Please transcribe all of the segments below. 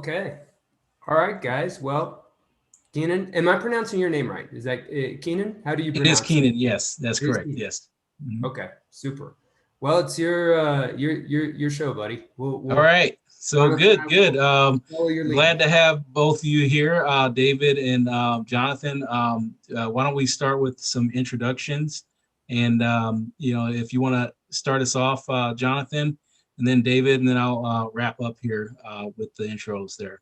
Okay. All right, guys. Well, Keenan, am I pronouncing your name right? Is that Keenan? How do you It is pronounce it? Keenan. Yes, that's It is correct. Keenan. Yes. Mhm. Okay, super. Well, it's your show, buddy. All We'll right. So Jonathan and good, I good. will follow your lead. Glad to have both of you here, David and Jonathan. Why don't we start with some introductions? And if you want to start us off, Jonathan, and then David, and then I'll wrap up here with the intros there.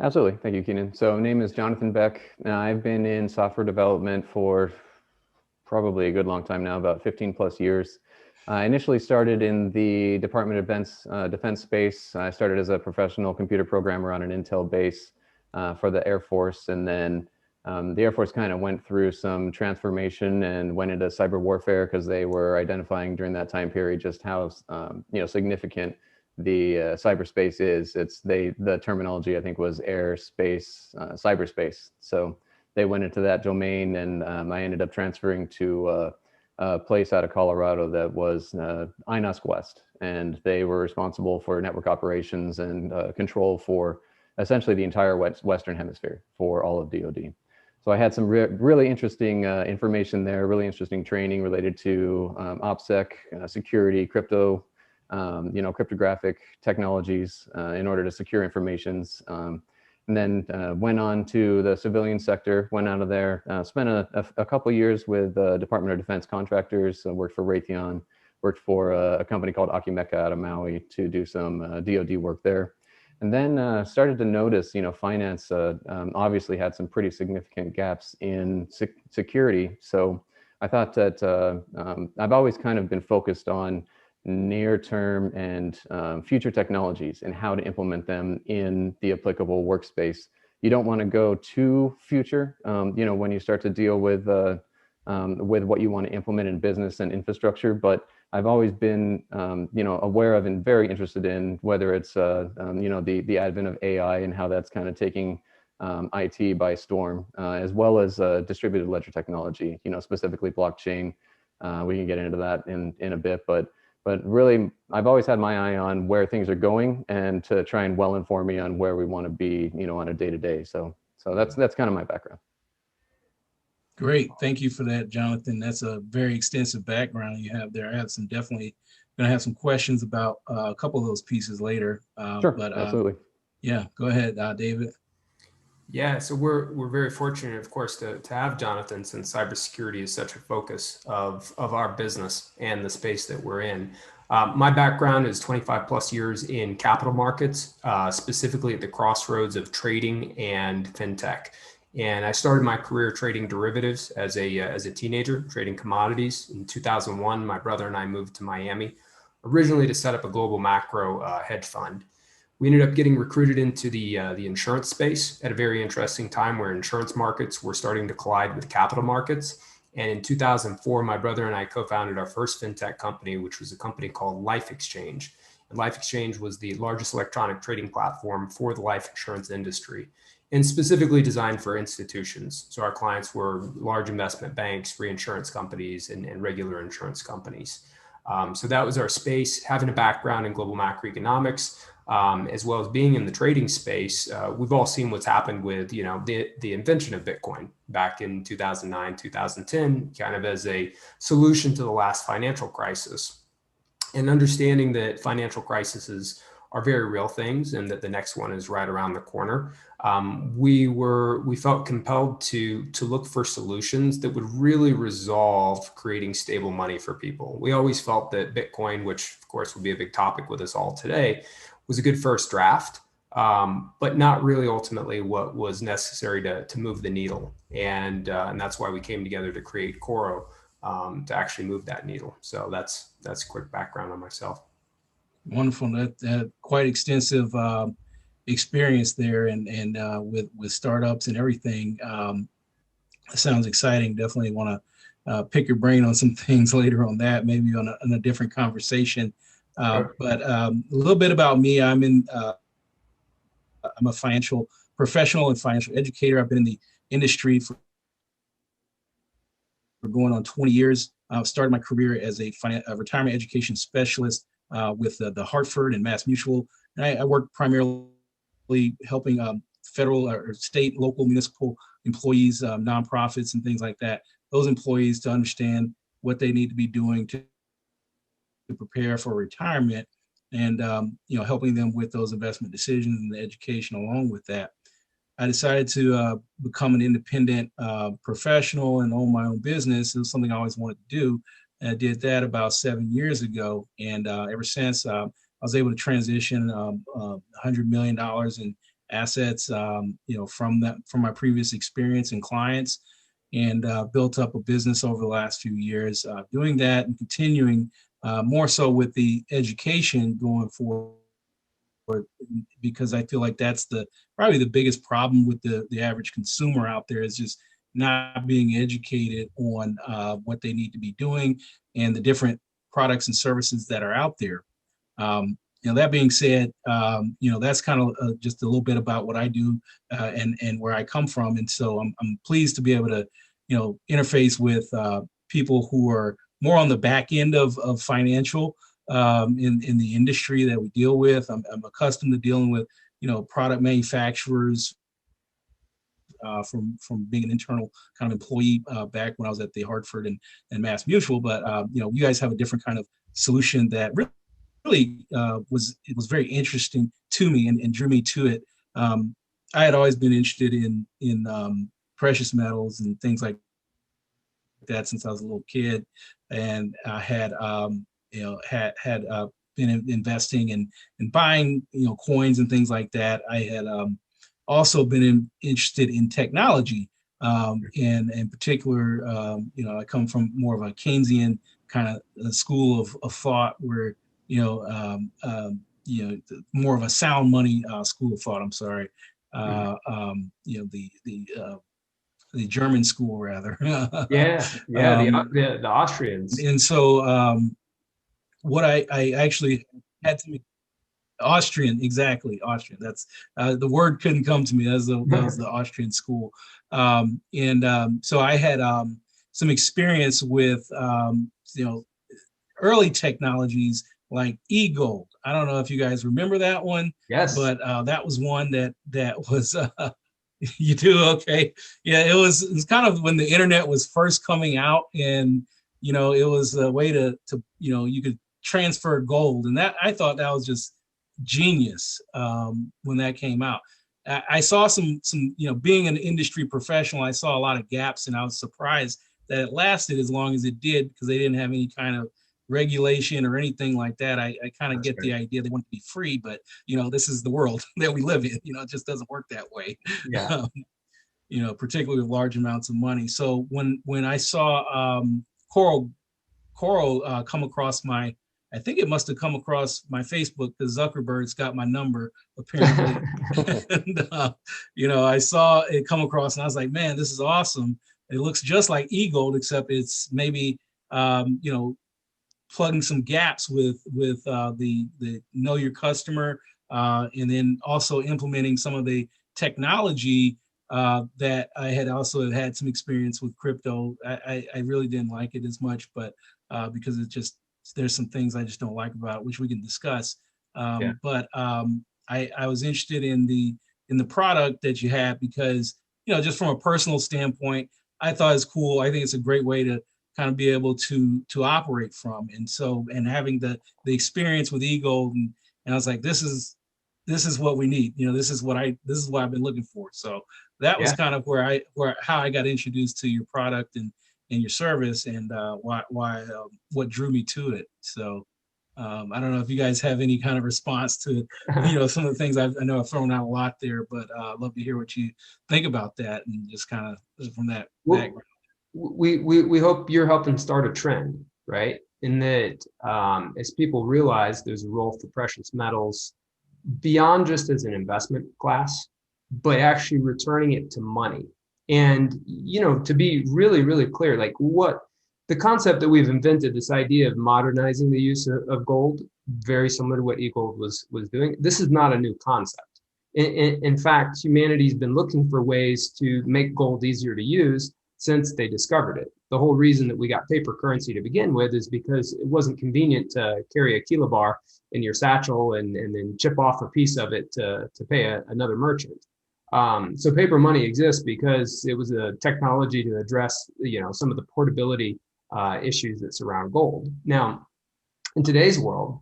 Absolutely. Thank you, Keenan. So my name is Jonathan Beck. And I've been in software development for probably a good long time now, about 15 plus years. I initially started in the Department of Defense space. I started as a professional computer programmer on an Intel base for the Air Force. And then the Air Force kind of went through some transformation and went into cyber warfare because they were identifying during that time period just how significant the cyberspace is. The terminology I think was airspace, cyberspace. So they went into that domain, and I ended up transferring to a place out of Colorado that was INOSC West, and they were responsible for network operations and control for essentially the entire Western Hemisphere for all of DoD. So I had some really interesting information there, really interesting training related to OPSEC, security, crypto, cryptographic technologies in order to secure informations. And then went on to the civilian sector, went out of there, spent a couple years with Department of Defense contractors, worked for Raytheon, worked for a company called Akimeca out of Maui to do some DoD work there. And then started to notice, finance obviously had some pretty significant gaps in security. So I thought that I've always kind of been focused on near-term and future technologies and how to implement them in the applicable workspace. You don't want to go too future, when you start to deal with what you want to implement in business and infrastructure. But I've always been, aware of and very interested in whether it's, the advent of AI and how that's kind of taking IT by storm, as well as distributed ledger technology, specifically blockchain. We can get into that in a bit, but really, I've always had my eye on where things are going and to try and well inform me on where we want to be, on a day-to-day. So that's kind of my background. Great. Thank you for that, Jonathan. That's a very extensive background you have there. I have definitely going to have some questions about a couple of those pieces later. Sure, absolutely. Yeah, go ahead, David. Yeah, so we're very fortunate, of course, to have Jonathan, since cybersecurity is such a focus of our business and the space that we're in. My background is 25 plus years in capital markets, specifically at the crossroads of trading and FinTech. And I started my career trading derivatives as a teenager, trading commodities. In 2001, my brother and I moved to Miami, originally to set up a global macro hedge fund. We ended up getting recruited into the insurance space at a very interesting time where insurance markets were starting to collide with capital markets. And in 2004, my brother and I co-founded our first FinTech company, which was a company called Life Exchange. And Life Exchange was the largest electronic trading platform for the life insurance industry, and specifically designed for institutions. So our clients were large investment banks, reinsurance companies, and regular insurance companies. So that was our space. Having a background in global macroeconomics, as well as being in the trading space, we've all seen what's happened with, the invention of Bitcoin back in 2009, 2010, kind of as a solution to the last financial crisis. And understanding that financial crises are very real things and that the next one is right around the corner, we felt compelled to look for solutions that would really resolve creating stable money for people. We always felt that Bitcoin, which of course will be a big topic with us all today, was a good first draft, but not really ultimately what was necessary to move the needle. And that's why we came together to create Coro, to actually move that needle. So that's a quick background on myself. Wonderful. That quite extensive experience there, and with startups and everything. Sounds exciting. Definitely want to pick your brain on some things later on that, maybe on a different conversation. Sure. But a little bit about me. I'm a financial professional and financial educator. I've been in the industry for going on 20 years. I started my career as a retirement education specialist with the Hartford and Mass Mutual. And I worked primarily helping federal or state, local, municipal employees, nonprofits, and things like that. Those employees to understand what they need to be doing to prepare for retirement, and helping them with those investment decisions and the education along with that. I decided to become an independent professional and own my own business. It was something I always wanted to do. And I did that about 7 years ago, and ever since I was able to transition $100 million in assets, from my previous experience and clients, and built up a business over the last few years doing that, and continuing more so with the education going forward, because I feel like that's probably the biggest problem with the average consumer out there, is just not being educated on what they need to be doing and the different products and services that are out there. That being said, that's kind of just a little bit about what I do and where I come from. And so I'm pleased to be able to, interface with people who are more on the back end of financial in the industry that we deal with. I'm accustomed to dealing with, product manufacturers from being an internal kind of employee back when I was at the Hartford and Mass Mutual. But, you guys have a different kind of solution that really was very interesting to me and drew me to it. I had always been interested in precious metals and things like that since I was a little kid, and I had been investing and buying coins and things like that. I had also been interested in technology, and in particular, I come from more of a Keynesian kind of school of thought, where more of a sound money school of thought. I'm sorry, the German school rather. The Austrians. And so what I actually had to Austrian, exactly. Austrian. That's the word couldn't come to me. That was the Austrian school. So I had some experience with early technologies like e-gold. I don't know if you guys remember that one. Yes. But that was one that was you do? Okay. Yeah, it was kind of when the internet was first coming out, and it was a way to you could transfer gold, and that I thought that was just genius when that came out. I saw some being an industry professional, I saw a lot of gaps, and I was surprised that it lasted as long as it did, because they didn't have any kind of regulation or anything like that. I kind of get the idea they want to be free, but this is the world that we live in. It just doesn't work that way. Yeah. Particularly with large amounts of money. So when I saw Coro come across I think it must have come across my Facebook, because Zuckerberg's got my number apparently. And I saw it come across, and I was like, man, this is awesome. It looks just like e-gold, except it's maybe plugging some gaps with the know your customer, and then also implementing some of the technology that I had also had some experience with crypto. I really didn't like it as much, but because there's some things I just don't like about it, which we can discuss. But I was interested in the product that you have, because just from a personal standpoint, I thought it's cool. I think it's a great way to kind of be able to operate from, and having the experience with e-gold, and I was like, this is what we need. This is what I've been looking for. So that was kind of how I got introduced to your product and your service, and what drew me to it. So I don't know if you guys have any kind of response to some of the things I know I've thrown out a lot there, but I'd love to hear what you think about that, and just kind of from that background. We hope you're helping start a trend, right? In that as people realize there's a role for precious metals beyond just as an investment class, but actually returning it to money. And, to be really, really clear, like what the concept that we've invented, this idea of modernizing the use of gold, very similar to what e-gold was doing. This is not a new concept. In fact, humanity's been looking for ways to make gold easier to use since they discovered it. The whole reason that we got paper currency to begin with is because it wasn't convenient to carry a kilobar in your satchel and then chip off a piece of it to pay another merchant. So paper money exists because it was a technology to address, some of the portability issues that surround gold. Now, in today's world,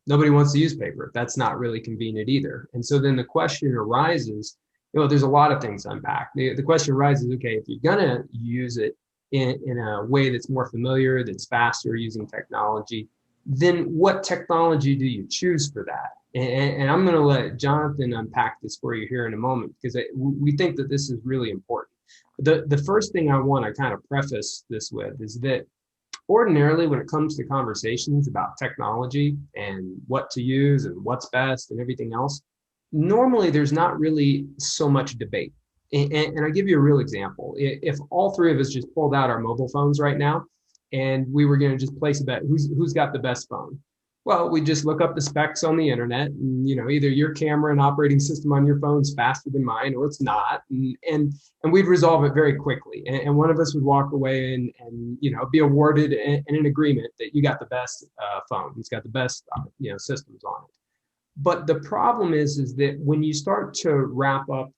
nobody wants to use paper. That's not really convenient either. And so then the question arises, there's a lot of things to unpack. The question arises, okay, if you're gonna use it in a way that's more familiar, that's faster using technology, then what technology do you choose for that? And I'm gonna let Jonathan unpack this for you here in a moment, because we think that this is really important. The first thing I wanna kind of preface this with is that ordinarily, when it comes to conversations about technology and what to use and what's best and everything else, normally there's not really so much debate. And I'll give you a real example. If all three of us just pulled out our mobile phones right now and we were going to just place a bet, who's got the best phone? Well, we just look up the specs on the internet, and either your camera and operating system on your phone's faster than mine, or it's not, and we'd resolve it very quickly. And one of us would walk away and be awarded an agreement that you got the best phone, it's got the best systems on it. But the problem is that when you start to wrap up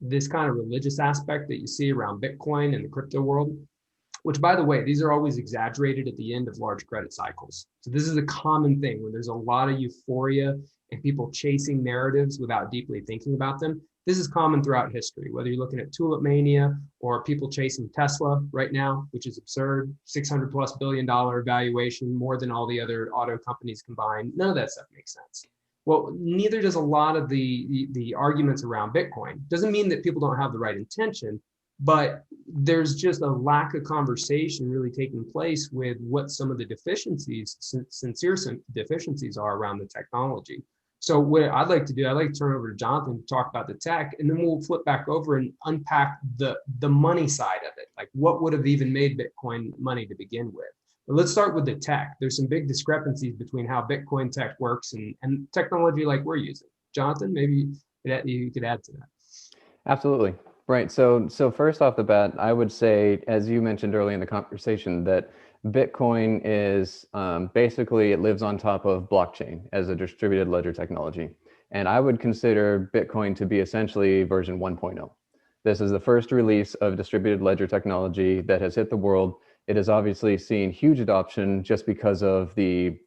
this kind of religious aspect that you see around Bitcoin and the crypto world, which, by the way, these are always exaggerated at the end of large credit cycles. So this is a common thing when there's a lot of euphoria and people chasing narratives without deeply thinking about them. This is common throughout history, whether you're looking at tulip mania or people chasing Tesla right now, which is absurd, $600+ billion valuation, more than all the other auto companies combined. None of that stuff makes sense. Well, neither does a lot of the arguments around Bitcoin. Doesn't mean that people don't have the right intention, but there's just a lack of conversation really taking place with what some of the deficiencies, sincere deficiencies are around the technology. So what I'd like to do, I'd like to turn over to Jonathan to talk about the tech, and then we'll flip back over and unpack the money side of it. Like what would have even made Bitcoin money to begin with? But let's start with the tech. There's some big discrepancies between how Bitcoin tech works and technology like we're using. Jonathan, maybe you could add to that. Absolutely. Right. So first off the bat, I would say, as you mentioned early in the conversation, that Bitcoin is basically, it lives on top of blockchain as a distributed ledger technology. And I would consider Bitcoin to be essentially version 1.0. This is the first release of distributed ledger technology that has hit the world. It has obviously seen huge adoption just because of the,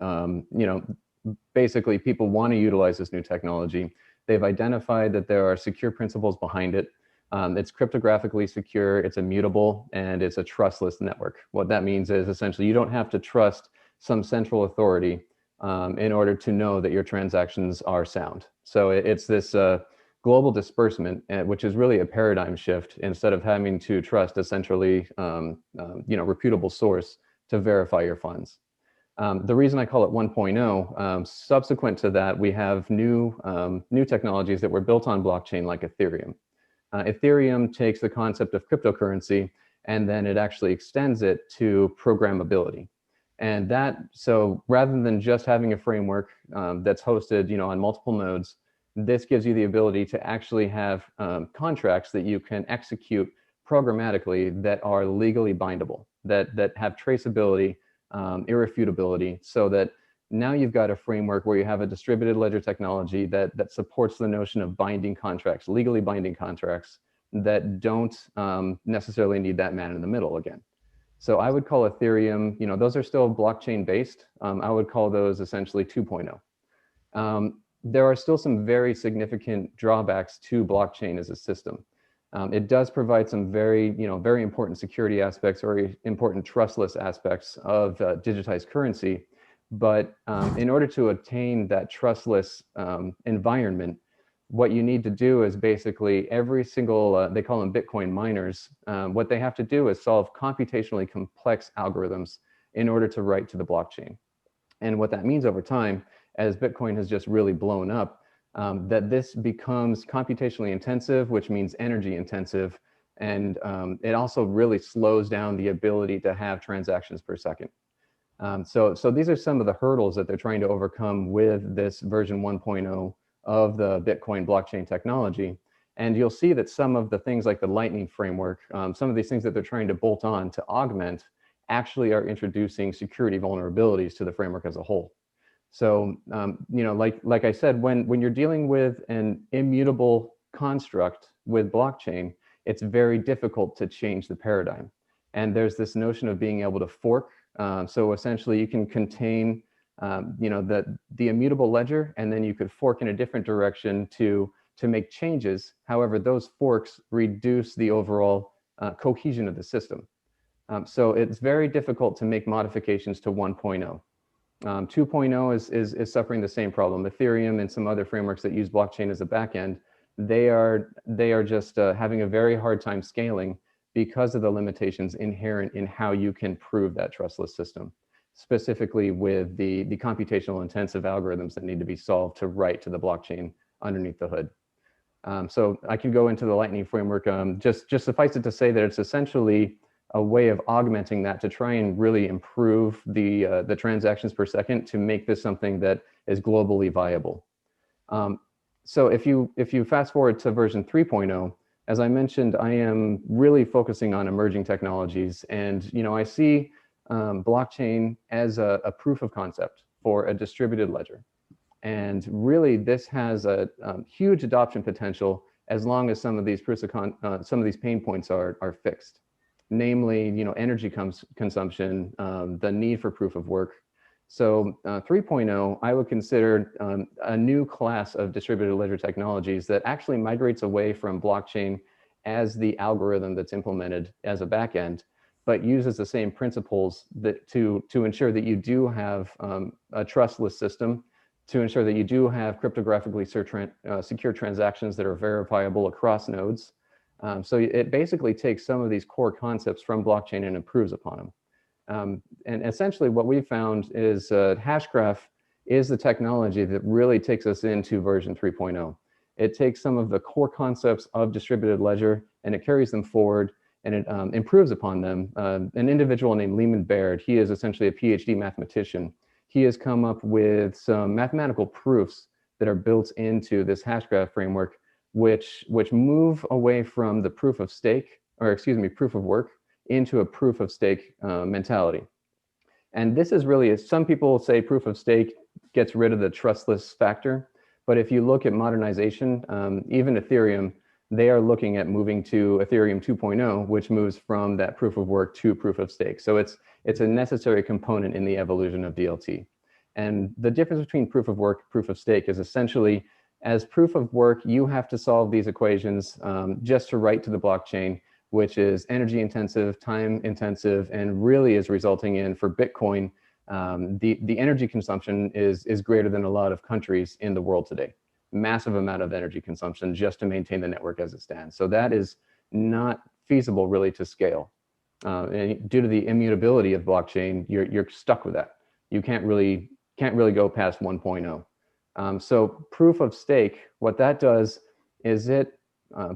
basically people want to utilize this new technology. They've identified that there are secure principles behind it. It's cryptographically secure, it's immutable, and it's a trustless network. What that means is essentially you don't have to trust some central authority in order to know that your transactions are sound. So it's this global disbursement, which is really a paradigm shift. Instead of having to trust a centrally reputable source to verify your funds. The reason I call it 1.0, subsequent to that, we have new technologies that were built on blockchain like Ethereum. Ethereum takes the concept of cryptocurrency and then it actually extends it to programmability. And so rather than just having a framework that's hosted on multiple nodes, this gives you the ability to actually have contracts that you can execute programmatically that are legally bindable, that have traceability, irrefutability, so that now you've got a framework where you have a distributed ledger technology that supports the notion of binding contracts, legally binding contracts that don't necessarily need that man in the middle again. So I would call Ethereum, those are still blockchain based. I would call those essentially 2.0. There are still some very significant drawbacks to blockchain as a system. It does provide some very important security aspects, very important trustless aspects of digitized currency. But in order to attain that trustless environment, what you need to do is basically every single, they call them Bitcoin miners, what they have to do is solve computationally complex algorithms in order to write to the blockchain. And what that means over time, as Bitcoin has just really blown up, that this becomes computationally intensive, which means energy intensive. And it also really slows down the ability to have transactions per second. So these are some of the hurdles that they're trying to overcome with this version 1.0 of the Bitcoin blockchain technology. And you'll see that some of the things like the Lightning framework, some of these things that they're trying to bolt on to augment actually are introducing security vulnerabilities to the framework as a whole. So, you know, like I said, when you're dealing with an immutable construct with blockchain, it's very difficult to change the paradigm. And there's this notion of being able to fork. So essentially you can contain, you know, the immutable ledger, and then you could fork in a different direction to make changes. However, those forks reduce the overall cohesion of the system. So it's very difficult to make modifications to 1.0. 2.0 is suffering the same problem. Ethereum and some other frameworks that use blockchain as a backend, they are just having a very hard time scaling because of the limitations inherent in how you can prove that trustless system, specifically with the computational intensive algorithms that need to be solved to write to the blockchain underneath the hood. So I can go into the Lightning framework. Just suffice it to say that it's essentially a way of augmenting that to try and really improve the transactions per second to make this something that is globally viable. So if you fast forward to version 3.0, as I mentioned, I am really focusing on emerging technologies, and you know, I see blockchain as a proof of concept for a distributed ledger. And really, this has a huge adoption potential as long as some of these some of these pain points are fixed. Namely, you know, energy consumption, the need for proof of work. So 3.0, I would consider a new class of distributed ledger technologies that actually migrates away from blockchain as the algorithm that's implemented as a backend, but uses the same principles that to ensure that you do have a trustless system, to ensure that you do have cryptographically secure transactions that are verifiable across nodes. So it basically takes some of these core concepts from blockchain and improves upon them. And essentially what we found is Hashgraph is the technology that really takes us into version 3.0. It takes some of the core concepts of distributed ledger and it carries them forward and it improves upon them. An individual named Lehman Baird, he is essentially a PhD mathematician. He has come up with some mathematical proofs that are built into this Hashgraph framework which move away from the proof of stake, or excuse me, proof of work, into a proof of stake mentality. And this is really, some people say proof of stake gets rid of the trustless factor, but if you look at modernization, even Ethereum, they are looking at moving to Ethereum 2.0, which moves from that proof of work to proof of stake. So it's a necessary component in the evolution of DLT. And the difference between proof of work, proof of stake is essentially, as proof of work, you have to solve these equations just to write to the blockchain, which is energy intensive, time intensive, and really is resulting in, for Bitcoin, the energy consumption is greater than a lot of countries in the world today. Massive amount of energy consumption just to maintain the network as it stands. So that is not feasible really to scale. And due to the immutability of blockchain, you're stuck with that. You can't really go past 1.0. So proof of stake, what that does is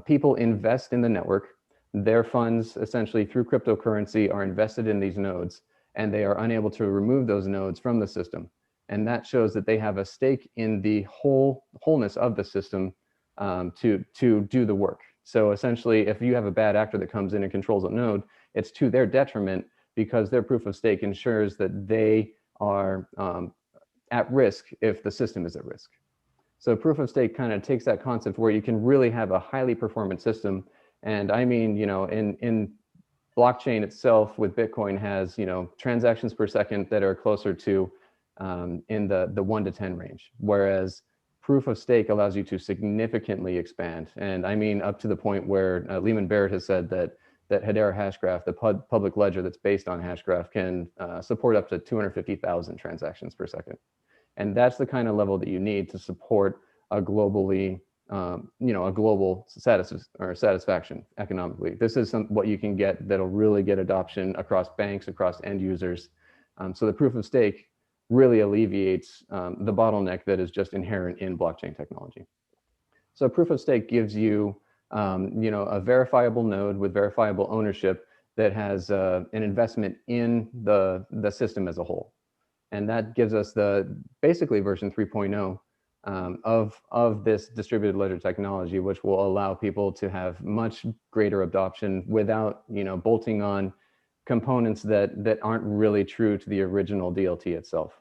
people invest in the network. Their funds, essentially through cryptocurrency, are invested in these nodes, and they are unable to remove those nodes from the system. And that shows that they have a stake in the wholeness of the system to do the work. So essentially, if you have a bad actor that comes in and controls a node, it's to their detriment because their proof of stake ensures that they are at risk if the system is at risk. So proof of stake kind of takes that concept where you can really have a highly performant system. And I mean, you know, in blockchain itself with Bitcoin has, you know, transactions per second that are closer to in the 1 to 10 range, whereas proof of stake allows you to significantly expand. And I mean, up to the point where Lehman Baird has said that Hedera Hashgraph, the public ledger that's based on Hashgraph, can support up to 250,000 transactions per second. And that's the kind of level that you need to support a globally, you know, a global satisfaction economically. This is what you can get that'll really get adoption across banks, across end users. So the proof of stake really alleviates the bottleneck that is just inherent in blockchain technology. So proof of stake gives you, you know, a verifiable node with verifiable ownership that has an investment in the system as a whole. And that gives us basically version 3.0. of this distributed ledger technology, which will allow people to have much greater adoption without, bolting on components that aren't really true to the original DLT itself.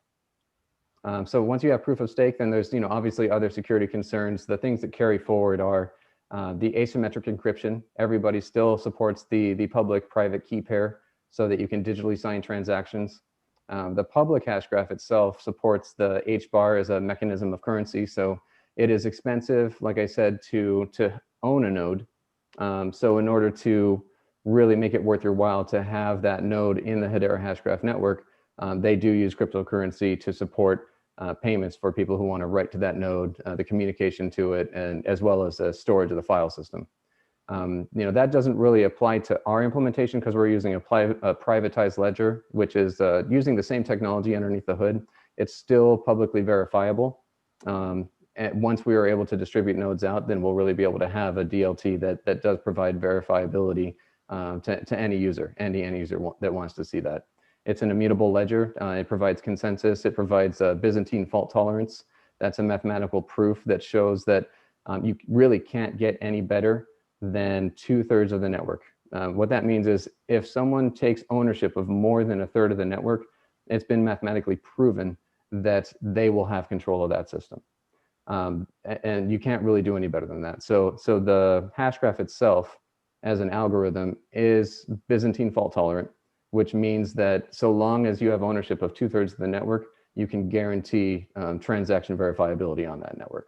So once you have proof of stake, then there's, obviously other security concerns. The things that carry forward are the asymmetric encryption. Everybody still supports the public-private key pair so that you can digitally sign transactions. The public hash graph itself supports the H-bar as a mechanism of currency. So it is expensive, like I said, to own a node. So in order to really make it worth your while to have that node in the Hedera Hashgraph network, they do use cryptocurrency to support payments for people who want to write to that node, the communication to it, and as well as storage of the file system. That doesn't really apply to our implementation because we're using a privatized ledger, which is using the same technology underneath the hood. It's still publicly verifiable. And once we are able to distribute nodes out, then we'll really be able to have a DLT that does provide verifiability to any user that wants to see that. It's an immutable ledger. It provides consensus. It provides Byzantine fault tolerance. That's a mathematical proof that shows that you really can't get any better than 2/3 of the network. What that means is if someone takes ownership of more than 1/3 of the network, it's been mathematically proven that they will have control of that system. And you can't really do any better than that. So the hash graph itself as an algorithm is Byzantine fault tolerant, which means that so long as you have ownership of 2/3 of the network, you can guarantee transaction verifiability on that network.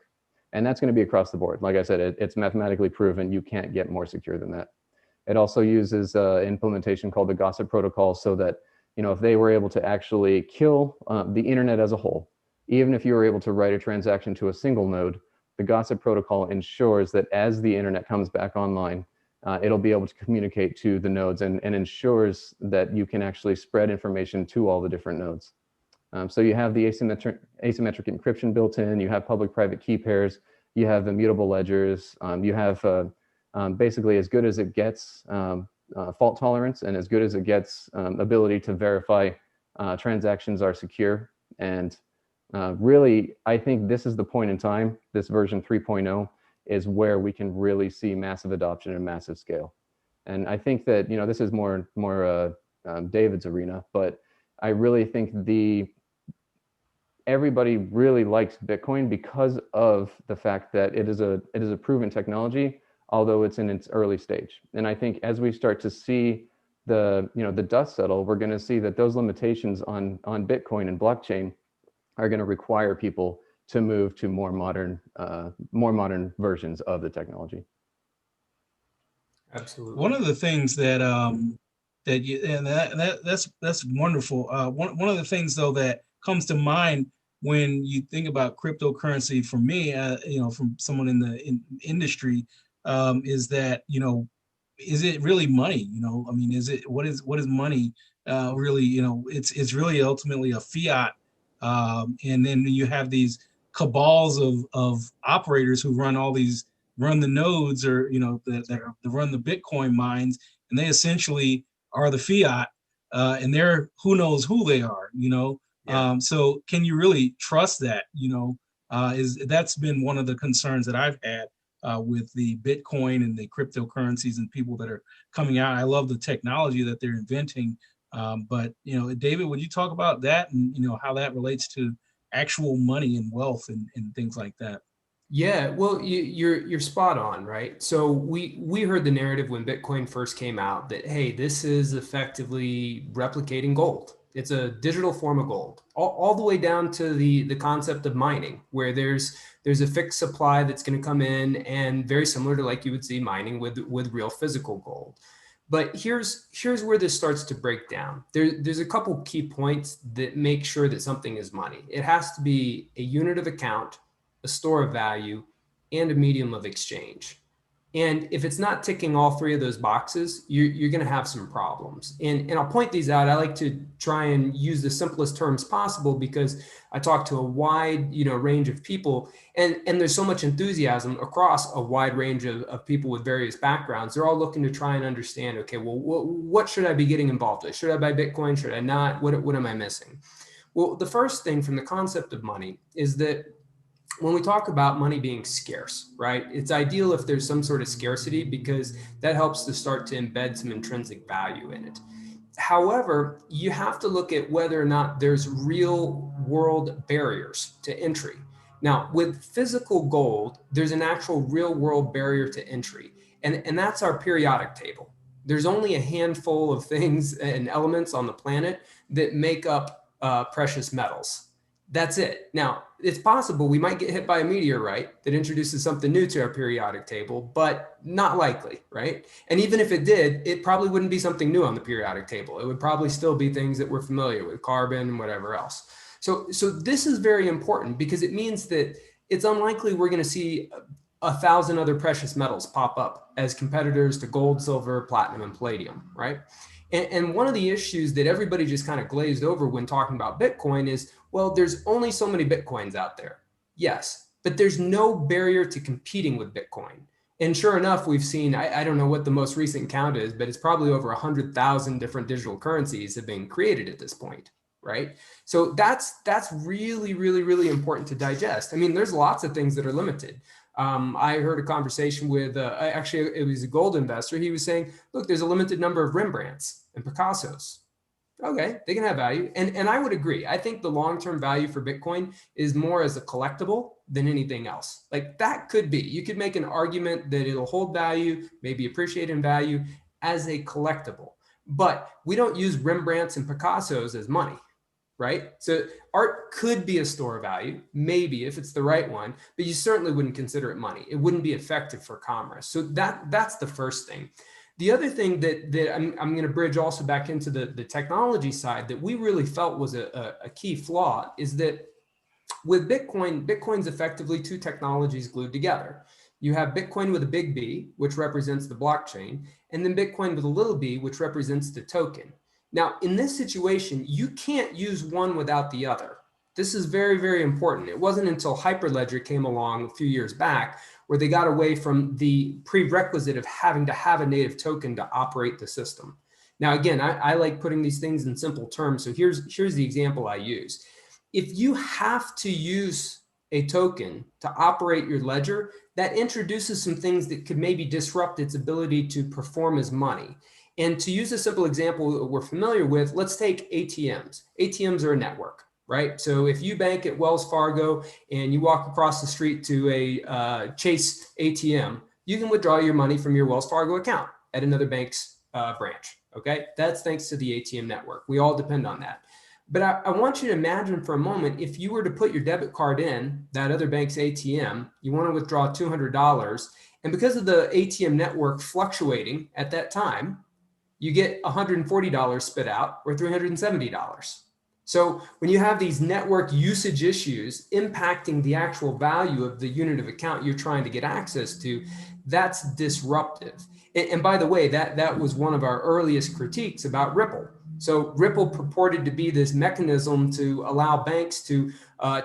And that's going to be across the board. Like I said, it's mathematically proven. You can't get more secure than that. It also uses implementation called the gossip protocol so that, if they were able to actually kill the internet as a whole, even if you were able to write a transaction to a single node, the gossip protocol ensures that as the internet comes back online, it'll be able to communicate to the nodes and ensures that you can actually spread information to all the different nodes. So you have the asymmetric encryption built in, you have public-private key pairs, you have immutable ledgers, you have basically as good as it gets fault tolerance and as good as it gets ability to verify transactions are secure. And really, I think this is the point in time, this version 3.0 is where we can really see massive adoption and massive scale. And I think that, this is more David's arena, but I really think everybody really likes Bitcoin because of the fact that it is a proven technology, although it's in its early stage. And I think as we start to see the dust settle, we're going to see that those limitations on Bitcoin and blockchain are going to require people to move to more modern versions of the technology. Absolutely. One of the things that's wonderful. One of the things though that comes to mind when you think about cryptocurrency for me, from someone in the industry, is that, is it really money? I mean, what is money really? It's really ultimately a fiat. And then you have these cabals of operators who run the nodes or, that run the Bitcoin mines, and they essentially are the fiat, and they're who knows who they are, Yeah. So can you really trust that? That's been one of the concerns that I've had with the Bitcoin and the cryptocurrencies and people that are coming out. I love the technology that they're inventing, but David, would you talk about that and how that relates to actual money and wealth and things like that? Yeah, well, you're spot on, right? So we heard the narrative when Bitcoin first came out that, hey, this is effectively replicating gold. It's a digital form of gold, all the way down to the concept of mining, where there's a fixed supply that's going to come in, and very similar to like you would see mining with real physical gold. But here's where this starts to break down. There's a couple key points that make sure that something is money. It has to be a unit of account, a store of value, and a medium of exchange. And if it's not ticking all three of those boxes, you're going to have some problems. And I'll point these out. I like to try and use the simplest terms possible because I talk to a wide range of people, and there's so much enthusiasm across a wide range of people with various backgrounds. They're all looking to try and understand, okay, well, what should I be getting involved with? Should I buy Bitcoin? Should I not? What am I missing? Well, the first thing from the concept of money is that when we talk about money being scarce, right? It's ideal if there's some sort of scarcity because that helps to start to embed some intrinsic value in it. However, you have to look at whether or not there's real world barriers to entry. Now, with physical gold, there's an actual real world barrier to entry, and that's our periodic table. There's only a handful of things and elements on the planet that make up precious metals. That's it. Now, it's possible we might get hit by a meteorite that introduces something new to our periodic table, but not likely, right? And even if it did, it probably wouldn't be something new on the periodic table. It would probably still be things that we're familiar with, carbon and whatever else. So this is very important because it means that it's unlikely we're going to see 1,000 other precious metals pop up as competitors to gold, silver, platinum, and palladium, right? And one of the issues that everybody just kind of glazed over when talking about Bitcoin is, well, there's only so many Bitcoins out there. Yes, but there's no barrier to competing with Bitcoin. And sure enough, we've seen, I don't know what the most recent count is, but it's probably over 100,000 different digital currencies have been created at this point, right? So that's really, really, really important to digest. I mean, there's lots of things that are limited. I heard a conversation with, actually, it was a gold investor. He was saying, look, there's a limited number of Rembrandts and Picassos. Okay, they can have value. And I would agree. I think the long-term value for Bitcoin is more as a collectible than anything else. Like that could be, you could make an argument that it'll hold value, maybe appreciate in value as a collectible. But we don't use Rembrandts and Picassos as money, right? So art could be a store of value, maybe if it's the right one, but you certainly wouldn't consider it money. It wouldn't be effective for commerce. So that's the first thing. The other thing that I'm going to bridge also back into the technology side that we really felt was a key flaw is that with Bitcoin's effectively two technologies glued together. You have Bitcoin with a big B, which represents the blockchain, and then Bitcoin with a little b, which represents the token. Now, in this situation, you can't use one without the other. This is very, very important. It wasn't until Hyperledger came along a few years back where they got away from the prerequisite of having to have a native token to operate the system. Now, again, I like putting these things in simple terms. So here's the example I use. If you have to use a token to operate your ledger, that introduces some things that could maybe disrupt its ability to perform as money. And to use a simple example that we're familiar with, let's take ATMs. ATMs are a network, right? So if you bank at Wells Fargo and you walk across the street to a Chase ATM, you can withdraw your money from your Wells Fargo account at another bank's branch, okay? That's thanks to the ATM network. We all depend on that. But I want you to imagine for a moment, if you were to put your debit card in that other bank's ATM, you want to withdraw $200, and because of the ATM network fluctuating at that time, you get $140 spit out or $370. So when you have these network usage issues impacting the actual value of the unit of account you're trying to get access to, that's disruptive. And by the way, that was one of our earliest critiques about Ripple. So Ripple purported to be this mechanism to allow banks to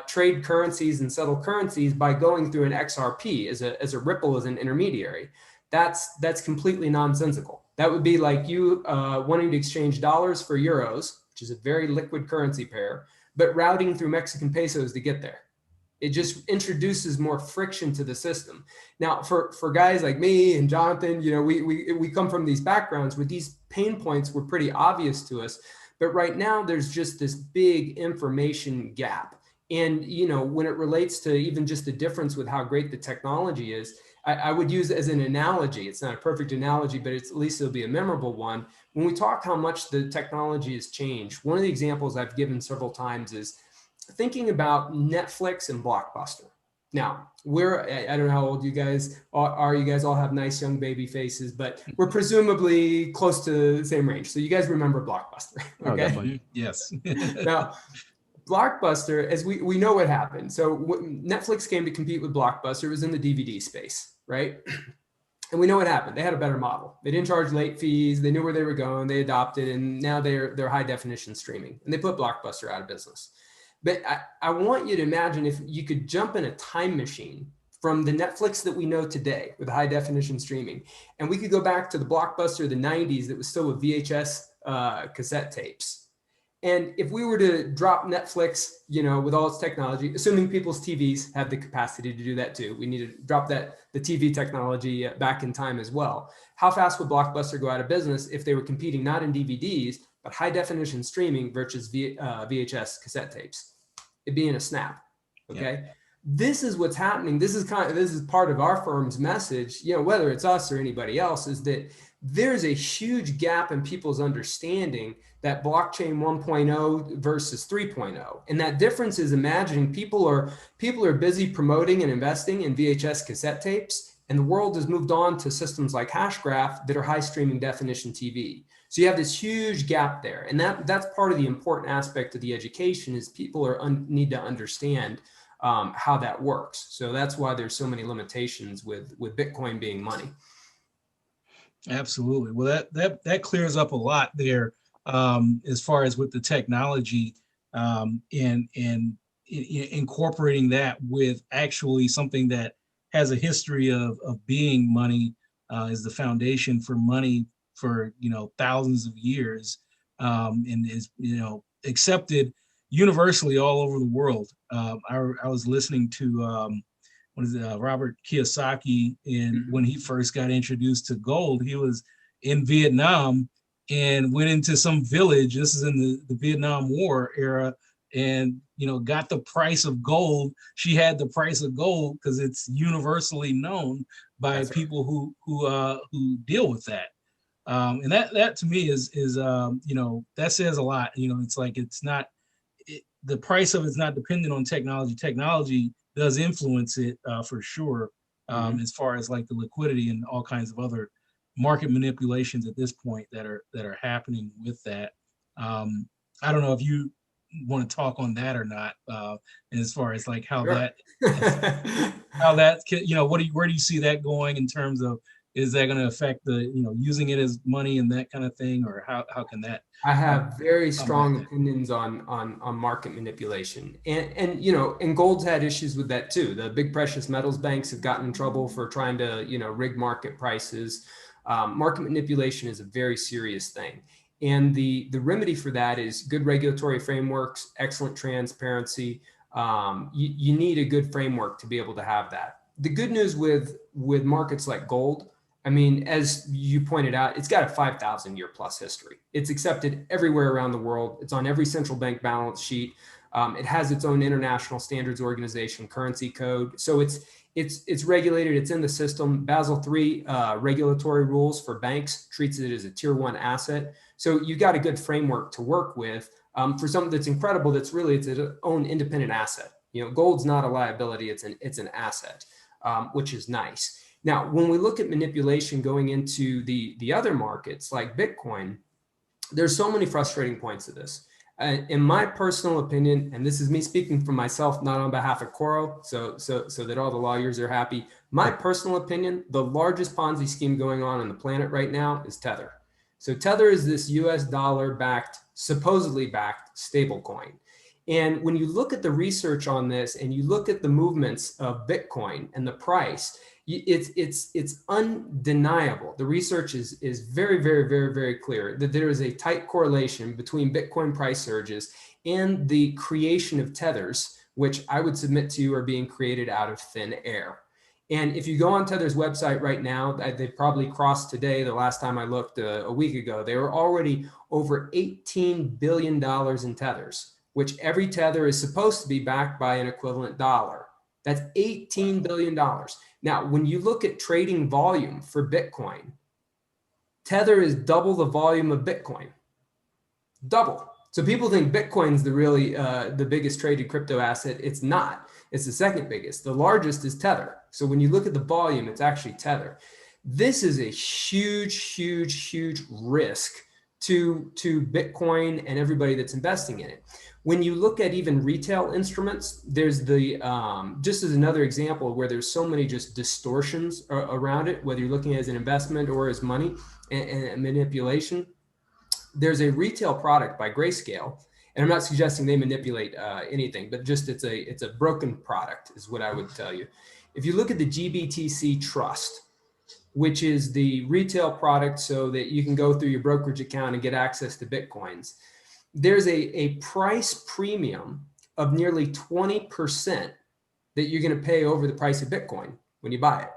trade currencies and settle currencies by going through an XRP as a Ripple as an intermediary. That's completely nonsensical. That would be like you wanting to exchange dollars for euros, which is a very liquid currency pair, but routing through Mexican pesos to get there. It just introduces more friction to the system. Now, for guys like me and Jonathan, we come from these backgrounds where these pain points were pretty obvious to us. But right now, there's just this big information gap. And, when it relates to even just the difference with how great the technology is, I would use as an analogy. It's not a perfect analogy, but at least it'll be a memorable one. When we talk how much the technology has changed, one of the examples I've given several times is thinking about Netflix and Blockbuster. Now, I don't know how old you guys are. You guys all have nice young baby faces, but we're presumably close to the same range. So you guys remember Blockbuster, okay? Oh, definitely. Yes. Now, Blockbuster, as we know what happened. So Netflix came to compete with Blockbuster. It was in the DVD space, right? And we know what happened. They had a better model. They didn't charge late fees. They knew where they were going. They adopted, and now they're high definition streaming. And they put Blockbuster out of business. But I want you to imagine if you could jump in a time machine from the Netflix that we know today with high definition streaming, and we could go back to the Blockbuster of the 90s that was still with VHS cassette tapes. And if we were to drop Netflix, with all its technology, assuming people's TVs have the capacity to do that too, we need to drop the TV technology back in time as well. How fast would Blockbuster go out of business if they were competing not in DVDs, but high definition streaming versus VHS cassette tapes? It'd be in a snap. Okay. Yeah. This is what's happening. This is part of our firm's message, whether it's us or anybody else, is that there's a huge gap in people's understanding that blockchain 1.0 versus 3.0. And that difference is imagining people are busy promoting and investing in VHS cassette tapes, and the world has moved on to systems like Hashgraph that are high streaming definition TV. So you have this huge gap there. And that's part of the important aspect of the education, is people need to understand how that works. So that's why there's so many limitations with Bitcoin being money. Absolutely. Well, that clears up a lot there, as far as with the technology, and incorporating that with actually something that has a history of being money, is the foundation for money for thousands of years, and is accepted universally all over the world. I was listening to Robert Kiyosaki, and when he first got introduced to gold, he was in Vietnam and went into some village. This is in the Vietnam War era, and got the price of gold. She had the price of gold because it's universally known by people who deal with that. And that to me is that says a lot. It's like the price of it's not dependent on technology. Technology does influence it for sure, as far as like the liquidity and all kinds of other market manipulations at this point that are happening with that. I don't know if you want to talk on that or not, and as far as like how Sure. where do you see that going in terms of, is that going to affect the using it as money and that kind of thing, or how can that? I have very strong opinions on market manipulation, and gold's had issues with that too. The big precious metals banks have gotten in trouble for trying to rig market prices. Market manipulation is a very serious thing, and the remedy for that is good regulatory frameworks, excellent transparency. You need a good framework to be able to have that. The good news with markets like gold, I mean, as you pointed out, it's got a 5,000 year plus history. It's accepted everywhere around the world. It's on every central bank balance sheet. It has its own international standards organization currency code. So it's regulated. It's in the system. Basel III regulatory rules for banks treats it as a tier 1 asset. So you got a good framework to work with for something that's incredible. It's its own independent asset. Gold's not a liability. It's an asset, which is nice. Now, when we look at manipulation going into the other markets like Bitcoin, there's so many frustrating points to this. In my personal opinion, and this is me speaking for myself, not on behalf of Coro, so that all the lawyers are happy. My personal opinion, the largest Ponzi scheme going on the planet right now is Tether. So Tether is this US dollar backed, supposedly backed stablecoin. And when you look at the research on this and you look at the movements of Bitcoin and the price, it's undeniable. The research is very, very, very, very clear that there is a tight correlation between Bitcoin price surges and the creation of tethers, which I would submit to you are being created out of thin air. And if you go on Tether's website right now, they've probably crossed today. The last time I looked a week ago, they were already over $18 billion in tethers, which every tether is supposed to be backed by an equivalent dollar. That's $18 billion. Now, when you look at trading volume for Bitcoin, Tether is double the volume of Bitcoin. Double. So people think Bitcoin's the biggest traded crypto asset. It's not. It's the second biggest. The largest is Tether. So when you look at the volume, it's actually Tether. This is a huge, huge, huge risk to Bitcoin and everybody that's investing in it. When you look at even retail instruments, there's just as another example where there's so many just distortions around it, whether you're looking at it as an investment or as money and manipulation. There's a retail product by Grayscale, and I'm not suggesting they manipulate anything, but just it's a broken product is what I would tell you. If you look at the GBTC Trust, which is the retail product so that you can go through your brokerage account and get access to Bitcoins, there's a price premium of nearly 20% that you're going to pay over the price of Bitcoin when you buy it.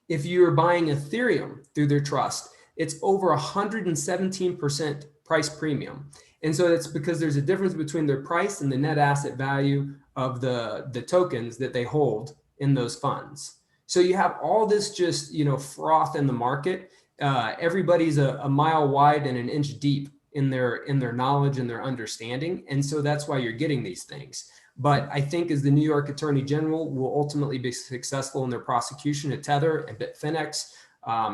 If you're buying Ethereum through their trust, it's over 117% price premium. And so it's because there's a difference between their price and the net asset value of the tokens that they hold in those funds. So you have all this just, froth in the market. Everybody's a mile wide and an inch deep in their knowledge and their understanding. And so that's why you're getting these things. But I think as the New York Attorney General will ultimately be successful in their prosecution at Tether and Bitfinex.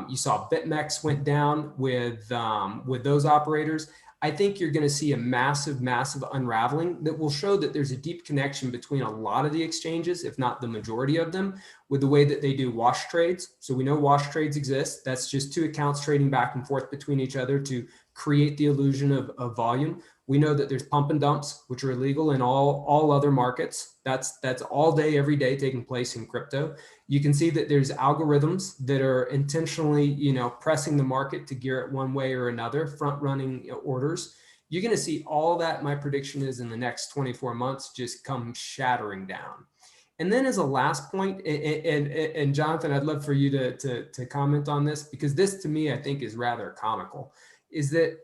You saw BitMEX went down with those operators. I think you're going to see a massive, massive unraveling that will show that there's a deep connection between a lot of the exchanges, if not the majority of them, with the way that they do wash trades. So we know wash trades exist. That's just two accounts trading back and forth between each other to create the illusion of volume. We know that there's pump and dumps, which are illegal in all other markets. That's all day, every day taking place in crypto. You can see that there's algorithms that are intentionally, pressing the market to gear it one way or another, front running orders. You're going to see all that. My prediction is in the next 24 months, just come shattering down. And then as a last point, and Jonathan, I'd love for you to comment on this, because this to me, I think is rather comical, is that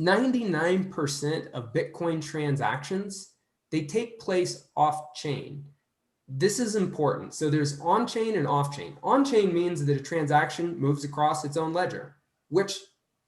99% of Bitcoin transactions, they take place off chain. This is important. So there's on-chain and off-chain. On-chain means that a transaction moves across its own ledger, which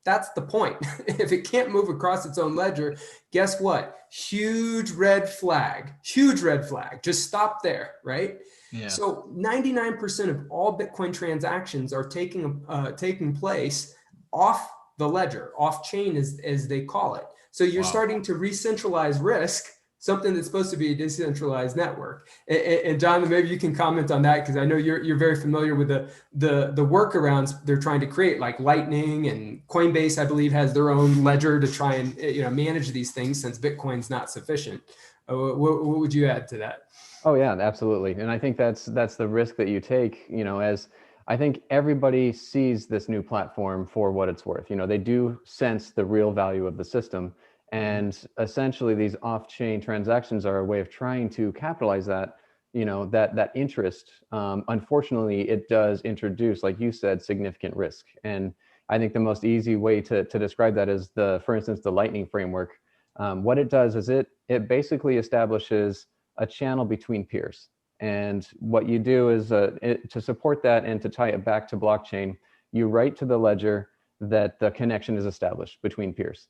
that's the point. If it can't move across its own ledger, guess what? Huge red flag, huge red flag. Just stop there, right? Yeah. So 99% of all Bitcoin transactions are taking place off the ledger, off-chain as they call it. So you're starting to re-centralize risk, something that's supposed to be a decentralized network. And John, maybe you can comment on that, because I know you're very familiar with the workarounds they're trying to create, like Lightning, and Coinbase, I believe, has their own ledger to try and manage these things, since Bitcoin's not sufficient. What would you add to that? Oh yeah, absolutely. And I think that's the risk that you take, as I think everybody sees this new platform for what it's worth. They do sense the real value of the system. And essentially these off-chain transactions are a way of trying to capitalize that, that interest. Unfortunately, it does introduce, like you said, significant risk. And I think the most easy way to describe that is for instance, the Lightning framework. What it does is it basically establishes a channel between peers. And what you do is to support that and to tie it back to blockchain, you write to the ledger that the connection is established between peers.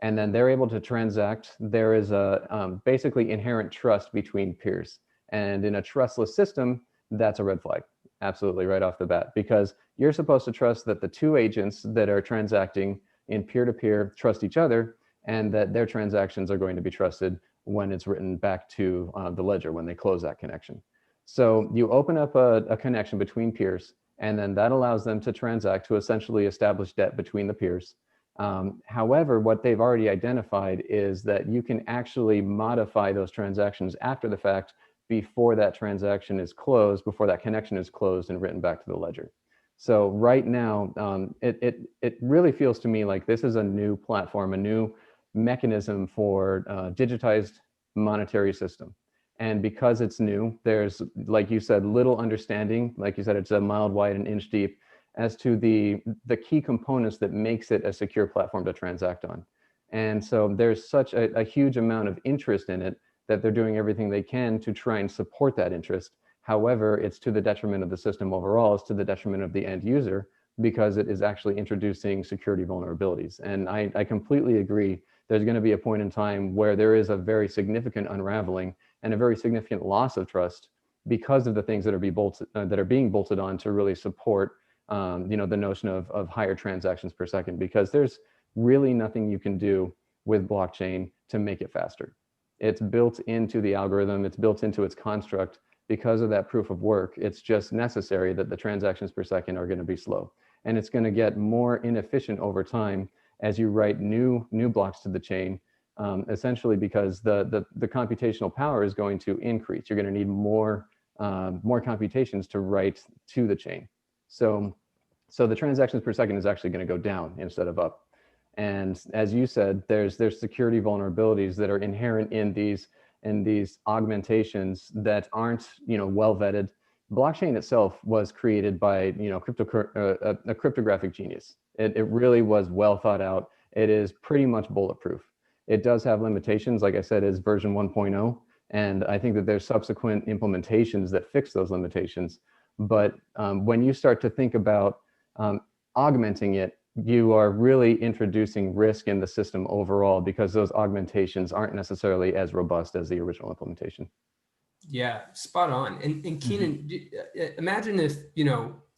And then they're able to transact. There is a basically inherent trust between peers. And in a trustless system, that's a red flag. Absolutely, right off the bat, because you're supposed to trust that the two agents that are transacting in peer-to-peer trust each other, and that their transactions are going to be trusted when it's written back to the ledger, when they close that connection. So you open up a connection between peers, and then that allows them to transact to essentially establish debt between the peers. However, what they've already identified is that you can actually modify those transactions after the fact, before that transaction is closed, before that connection is closed and written back to the ledger. So right now, it really feels to me like this is a new platform, a new mechanism for digitized monetary system. And because it's new, there's, like you said, little understanding. Like you said, it's a mile wide and inch deep as to the key components that makes it a secure platform to transact on. And so there's such a huge amount of interest in it that they're doing everything they can to try and support that interest. However, it's to the detriment of the system overall, it's to the detriment of the end user, because it is actually introducing security vulnerabilities. And I completely agree. There's going to be a point in time where there is a very significant unraveling and a very significant loss of trust because of the things that are being bolted on to really support the notion of higher transactions per second, because there's really nothing you can do with blockchain to make it faster. It's built into the algorithm, it's built into its construct. Because of that proof of work, it's just necessary that the transactions per second are going to be slow. And it's going to get more inefficient over time as you write new blocks to the chain, essentially because the computational power is going to increase. You're going to need more computations to write to the chain. So the transactions per second is actually going to go down instead of up. And as you said, there's security vulnerabilities that are inherent in these augmentations that aren't, well vetted. Blockchain itself was created by, a cryptographic genius. It really was well thought out. It is pretty much bulletproof. It does have limitations, like I said, is version 1.0. And I think that there's subsequent implementations that fix those limitations. But when you start to think about augmenting it, you are really introducing risk in the system overall, because those augmentations aren't necessarily as robust as the original implementation. Yeah, spot on. And Keenan, imagine if,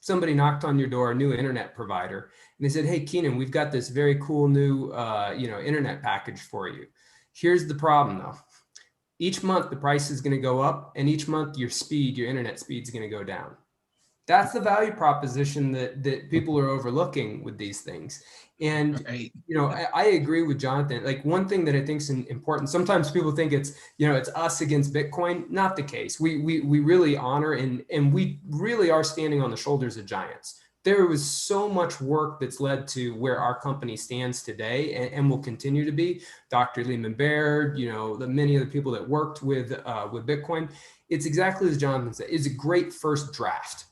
somebody knocked on your door, a new internet provider, and they said, "Hey, Keenan, we've got this very cool new, internet package for you. Here's the problem though. Each month the price is going to go up, and each month your internet speed is going to go down." That's the value proposition that people are overlooking with these things. And Right. I agree with Jonathan. Like, one thing that I think is important, sometimes people think it's us against Bitcoin. Not the case. We really honor and we really are standing on the shoulders of giants. There was so much work that's led to where our company stands today, and will continue to be. Dr. Lehman Baird, the many of the people that worked with Bitcoin. It's exactly as Jonathan said. It's a great first draft.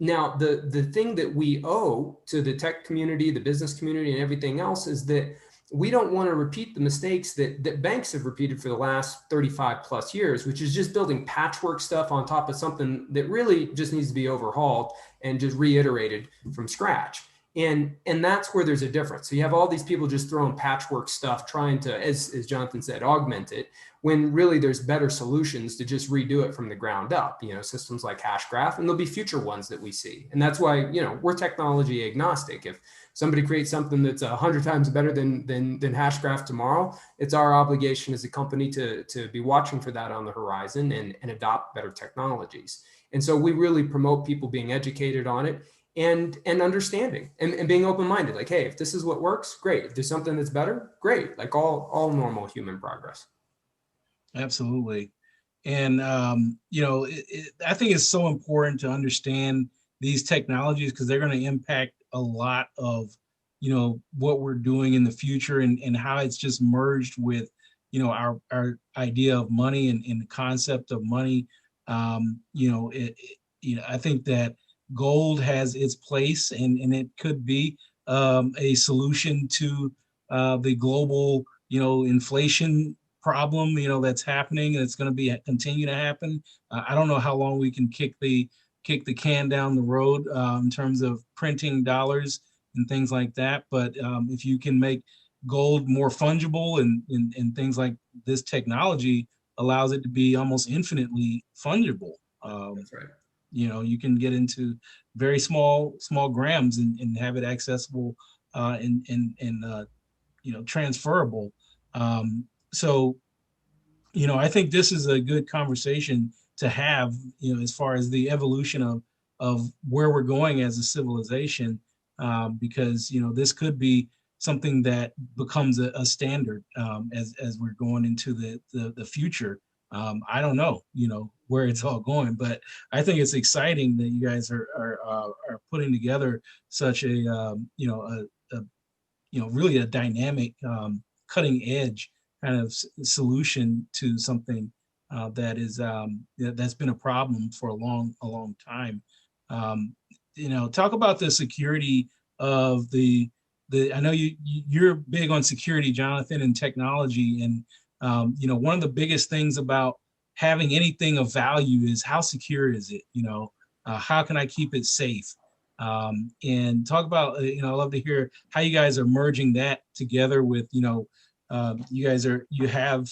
Now, the thing that we owe to the tech community, the business community, and everything else is that we don't want to repeat the mistakes that banks have repeated for the last 35 plus years, which is just building patchwork stuff on top of something that really just needs to be overhauled and just reiterated from scratch. And that's where there's a difference. So you have all these people just throwing patchwork stuff, trying to, as Jonathan said, augment it, when really there's better solutions to just redo it from the ground up. Systems like Hashgraph, and there'll be future ones that we see. And that's why, we're technology agnostic. If somebody creates something that's 100 times better than Hashgraph tomorrow, it's our obligation as a company to be watching for that on the horizon and adopt better technologies. And so we really promote people being educated on it, and understanding and being open-minded. Like, hey, if this is what works, great. If there's something that's better, great. Like all normal human progress. Absolutely. And, I think it's so important to understand these technologies, because they're going to impact a lot of, what we're doing in the future, and how it's just merged with, our idea of money and the concept of money. I think that gold has its place, and it could be a solution to the global, inflation problem, that's happening, and it's going to be continue to happen. I don't know how long we can kick the can down the road in terms of printing dollars and things like that. But if you can make gold more fungible, and things like this technology allows it to be almost infinitely fungible. That's right. You can get into very small grams, and have it accessible and transferable. So, I think this is a good conversation to have, as far as the evolution of where we're going as a civilization, because, this could be something that becomes a standard as we're going into the future. I don't know, where it's all going, but I think it's exciting that you guys are putting together such a really a dynamic, cutting edge kind of solution to something that's been a problem for a long time. Talk about the security of the. I know you're big on security, Jonathan, and technology, and one of the biggest things about having anything of value is how secure is it? How can I keep it safe? And talk about, I'd love to hear how you guys are merging that together with, you have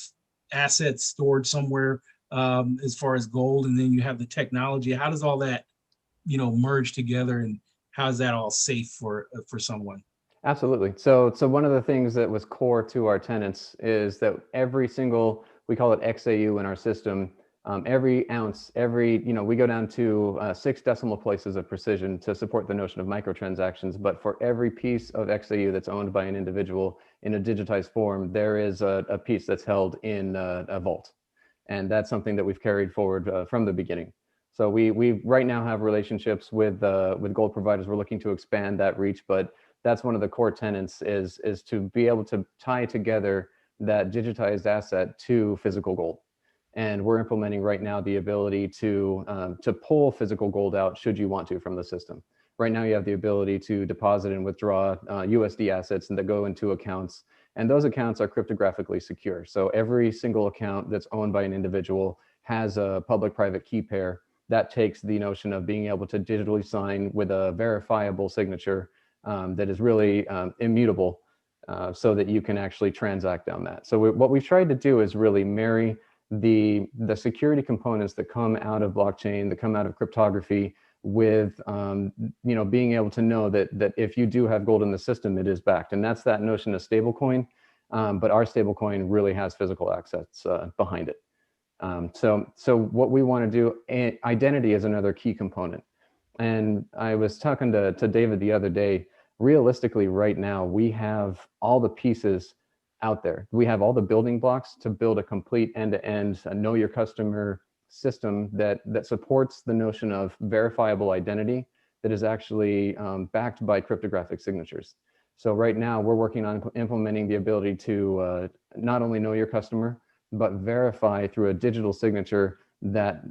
assets stored somewhere as far as gold, and then you have the technology. How does all that, merge together, and how is that all safe for someone? Absolutely. So one of the things that was core to our tenants is that every single, we call it XAU in our system, every ounce, we go down to 6 decimal places of precision to support the notion of microtransactions. But for every piece of XAU that's owned by an individual in a digitized form, there is a piece that's held in a vault. And that's something that we've carried forward from the beginning. So we right now have relationships with gold providers. We're looking to expand that reach, but that's one of the core tenets is to be able to tie together that digitized asset to physical gold. And we're implementing right now the ability to pull physical gold out should you want to from the system. Right now you have the ability to deposit and withdraw USD assets and that go into accounts, and those accounts are cryptographically secure. So every single account that's owned by an individual has a public-private key pair that takes the notion of being able to digitally sign with a verifiable signature that is really immutable, so that you can actually transact on that. So what we've tried to do is really marry the security components that come out of blockchain, that come out of cryptography, with being able to know that if you do have gold in the system, it is backed, and that's that notion of stablecoin. But our stablecoin really has physical assets behind it. So what we want to do, identity is another key component. And I was talking to David the other day. Realistically, right now we have all the pieces out there. We have all the building blocks to build a complete end-to-end know your customer system that supports the notion of verifiable identity that is actually backed by cryptographic signatures. So right now we're working on implementing the ability to not only know your customer, but verify through a digital signature that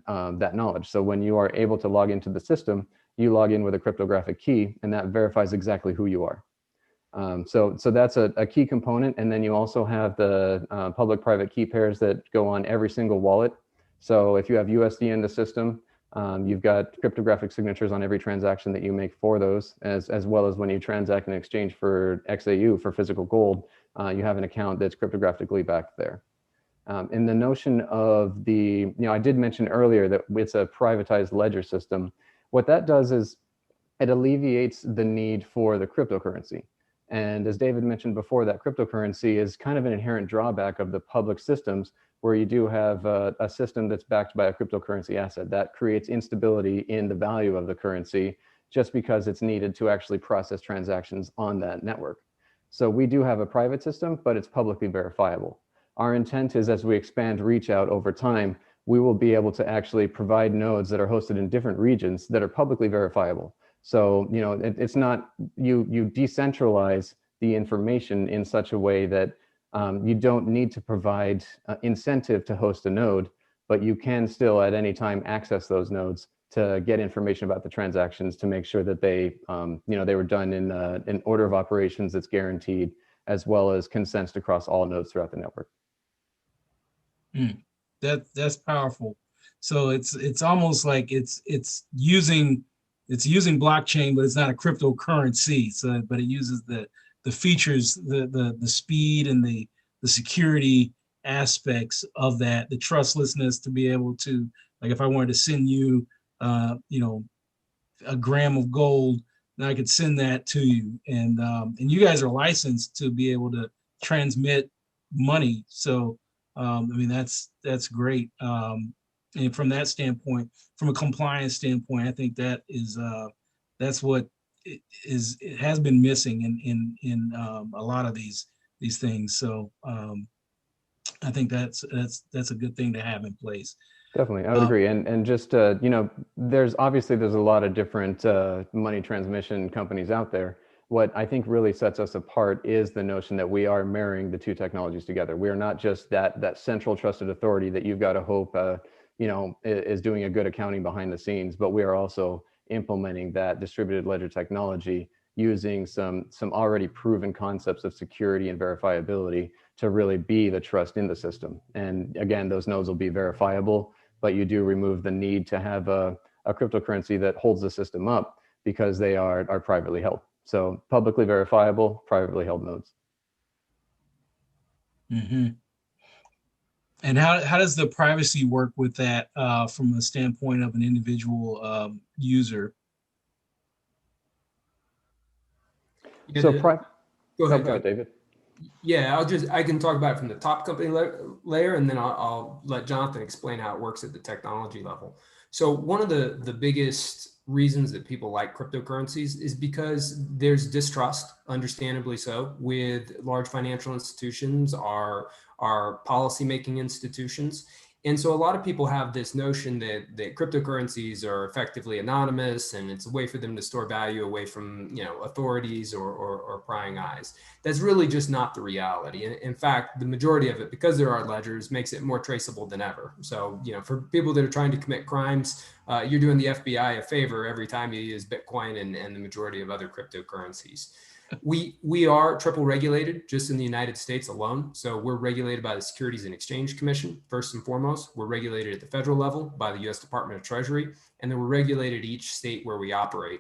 knowledge. So when you are able to log into the system, you log in with a cryptographic key, and that verifies exactly who you are. So that's a key component. And then you also have the public-private key pairs that go on every single wallet. So if you have USD in the system, you've got cryptographic signatures on every transaction that you make for those, as well as when you transact in exchange for XAU, for physical gold, you have an account that's cryptographically backed there. And the notion of I did mention earlier that it's a privatized ledger system. What that does is it alleviates the need for the cryptocurrency. And as David mentioned before, that cryptocurrency is kind of an inherent drawback of the public systems, where you do have a system that's backed by a cryptocurrency asset. That creates instability in the value of the currency just because it's needed to actually process transactions on that network. So we do have a private system, but it's publicly verifiable. Our intent is, as we expand reach out over time, we will be able to actually provide nodes that are hosted in different regions that are publicly verifiable. So, it's not, you decentralize the information in such a way that you don't need to provide incentive to host a node, but you can still at any time access those nodes to get information about the transactions, to make sure that they were done in an order of operations that's guaranteed, as well as consensus across all nodes throughout the network. That's powerful. So it's almost like it's using blockchain, but it's not a cryptocurrency. So, but it uses the features, the speed and the security aspects of that, the trustlessness to be able to, like, if I wanted to send you, a gram of gold, then I could send that to you, and you guys are licensed to be able to transmit money. So, that's great. And from that standpoint, from a compliance standpoint, I think that's what it has been missing in a lot of these things. So I think that's a good thing to have in place. Definitely, I would agree. And just there's a lot of different money transmission companies out there. What I think really sets us apart is the notion that we are marrying the two technologies together. We are not just that central trusted authority that you've got to hope is doing a good accounting behind the scenes, but we are also implementing that distributed ledger technology using some already proven concepts of security and verifiability to really be the trust in the system. And again, those nodes will be verifiable, but you do remove the need to have a cryptocurrency that holds the system up, because they are privately held. So publicly verifiable, privately held nodes. Mm-hmm. And how does the privacy work with that from the standpoint of an individual user? So go ahead, David. Yeah, I can talk about it from the top company layer, and then I'll let Jonathan explain how it works at the technology level. So one of the biggest reasons that people like cryptocurrencies is because there's distrust, understandably so, with large financial institutions, our policymaking institutions. And so a lot of people have this notion that cryptocurrencies are effectively anonymous and it's a way for them to store value away from, authorities or prying eyes. That's really just not the reality. In fact, the majority of it, because there are ledgers, makes it more traceable than ever. So, for people that are trying to commit crimes, you're doing the FBI a favor every time you use Bitcoin and the majority of other cryptocurrencies. We are triple regulated just in the United States alone. So we're regulated by the Securities and Exchange Commission, first and foremost. We're regulated at the federal level by the U.S. Department of Treasury, and then we're regulated each state where we operate.